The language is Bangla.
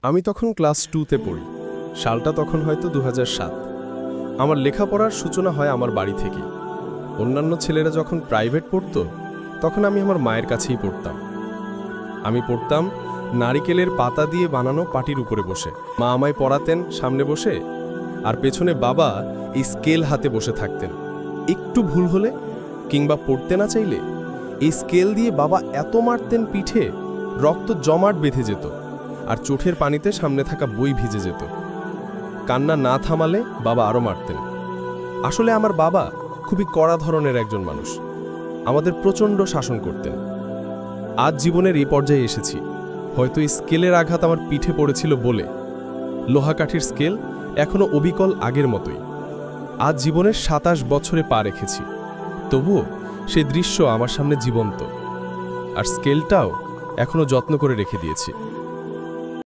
আমি তখন ক্লাস 2তে পড়ি। সালটা তখন হয়তো 2007। আমার লেখাপড়ার সূচনা হয় আমার বাড়ি থেকেই। অন্যান্য ছেলেরা যখন প্রাইভেট পড়তো তখন আমি আমার মায়ের কাছেই পড়তাম। আমি পড়তাম নারিকেলের পাতা দিয়ে বানানো পাটির উপরে বসে। মা আমায় পড়াতেন সামনে বসে, আর পেছনে বাবা এই স্কেল হাতে বসে থাকতেন। একটু ভুল হলে কিংবা পড়তে না চাইলে এই স্কেল দিয়ে বাবা এত মারতেন পিঠে, রক্ত জমাট বেঁধে যেত, আর চোখের পানিতে সামনে থাকা বই ভিজে যেত। কান্না না থামালে বাবা আরও মারতেন। আসলে আমার বাবা খুবই কড়া ধরনের একজন মানুষ, আমাদের প্রচণ্ড শাসন করতেন। আজ জীবনের এই পর্যায়ে এসেছি, হয়তো এই স্কেলের আঘাত আমার পিঠে পড়েছিল বলে। লোহাকাঠির স্কেল এখনও অবিকল আগের মতোই। আজ জীবনের 27 বছরে পা রেখেছি, তবুও সেই দৃশ্য আমার সামনে জীবন্ত, আর স্কেলটাও এখনও যত্ন করে রেখে দিয়েছি।